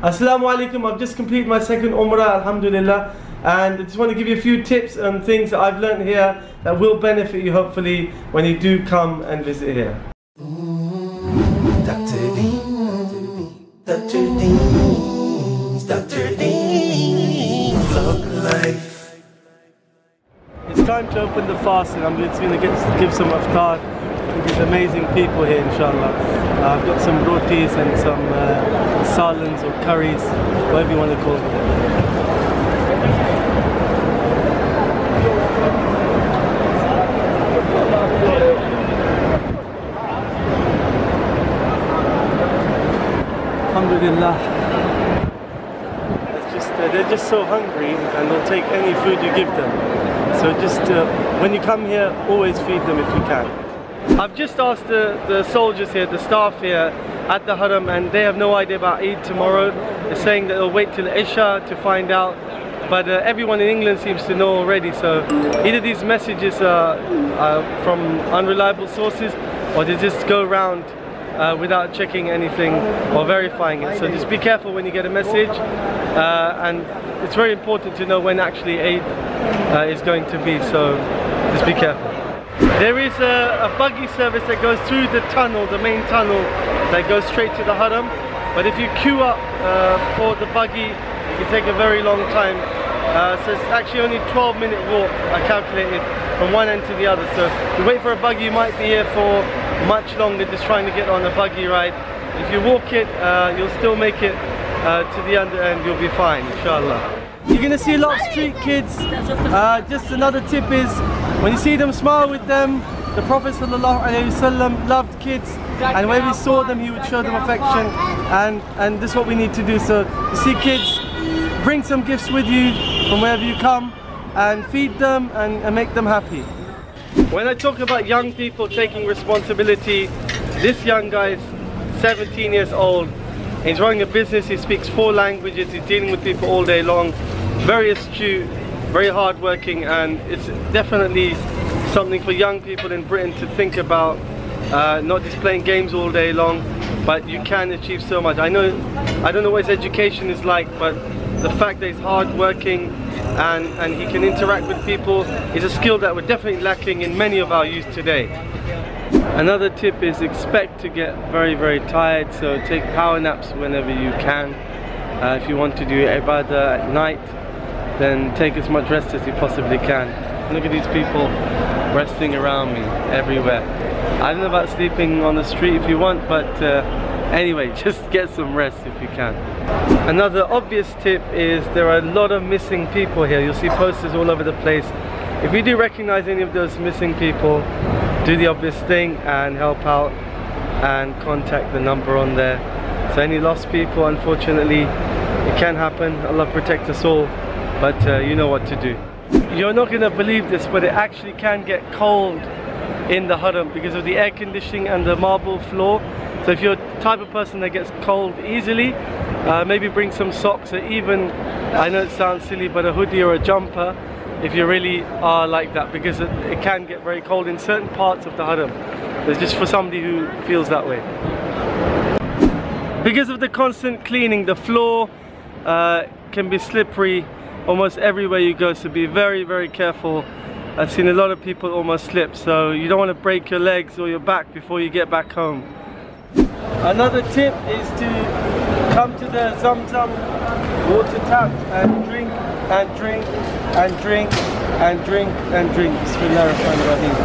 Assalamu alaikum. I've just completed my second Umrah, alhamdulillah, and I just want to give you a few tips and things that I've learned here that will benefit you hopefully when you do come and visit here. Dr. Deens, vlog life. It's time to open the fast, and I'm just going to give some iftar to these amazing people here, inshallah. I've got some rotis and some salons or curries, whatever you want to call them. Alhamdulillah. They're just so hungry, and they'll take any food you give them. So just when you come here, always feed them if you can. I've just asked the soldiers here, the staff here at the Haram, and they have no idea about Eid tomorrow. They're saying that they'll wait till Isha to find out, but everyone in England seems to know already. So either these messages are from unreliable sources, or they just go around without checking anything or verifying it. So just be careful when you get a message, and it's very important to know when actually Eid is going to be, so just be careful. There is a buggy service that goes through the tunnel, the main tunnel that goes straight to the Haram, but if you queue up for the buggy, it can take a very long time. So it's actually only a 12-minute walk, I calculated, from one end to the other. So if you wait for a buggy, you might be here for much longer just trying to get on a buggy ride. If you walk it, you'll still make it to the other end, you'll be fine, inshallah. You're going to see a lot of street kids. Just another tip is, when you see them, smile with them. The Prophet ﷺ loved kids, and when he saw them, he would show them affection, and this is what we need to do. So you see kids, bring some gifts with you from wherever you come, and feed them and make them happy. When I talk about young people taking responsibility, this young guy is 17 years old. He's running a business, he speaks 4 languages, he's dealing with people all day long, very astute, very hardworking, and it's definitely something for young people in Britain to think about, not just playing games all day long, but you can achieve so much. I don't know what his education is like, but the fact that he's hardworking and he can interact with people is a skill that we're definitely lacking in many of our youth today. Another tip is expect to get very, very tired, so take power naps whenever you can. If you want to do ibadah at night, then take as much rest as you possibly can. Look at these people resting around me everywhere. I don't know about sleeping on the street if you want, but anyway, just get some rest if you can. Another obvious tip is there are a lot of missing people here. You'll see posters all over the place. If you do recognize any of those missing people, do the obvious thing and help out and contact the number on there. So any lost people, unfortunately, it can happen. Allah protect us all, but you know what to do. You're not going to believe this, but it actually can get cold in the Haram because of the air conditioning and the marble floor. So if you're the type of person that gets cold easily, maybe bring some socks, or even, I know it sounds silly, but a hoodie or a jumper if you really are like that, because it can get very cold in certain parts of the Haram. It's just for somebody who feels that way. Because of the constant cleaning, the floor can be slippery almost everywhere you go, so be very, very careful. I've seen a lot of people almost slip, so you don't want to break your legs or your back before you get back home. Another tip is to come to the Zamzam water tap and drink and drink and drink and drink and drink. Bismillahirrahmanirrahim.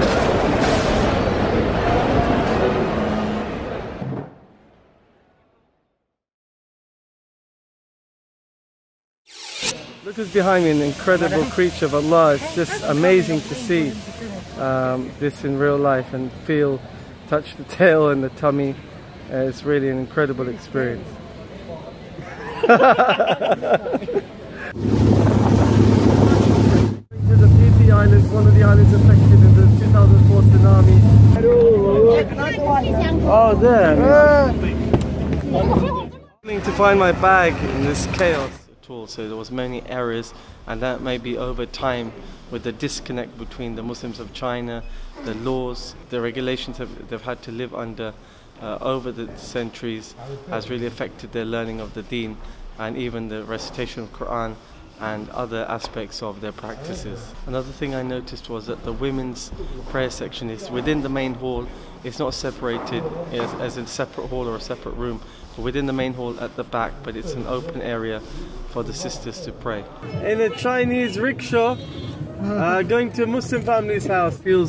Look who's behind me, an incredible creature of Allah. It's just amazing to see this in real life and feel, touch the tail and the tummy. It's really an incredible experience. To the Fiji Islands, one of the islands affected in the 2004 tsunami. Oh, there. To find my bag in this chaos. So there was many errors, and that may be over time with the disconnect between the Muslims of China, the laws, the regulations they've had to live under over the centuries has really affected their learning of the deen. and even the recitation of Quran and other aspects of their practices. Another thing I noticed was that the women's prayer section is within the main hall. It's not separated as a separate hall or a separate room, but within the main hall at the back, but it's an open area for the sisters to pray. In a Chinese rickshaw, going to a Muslim family's house feels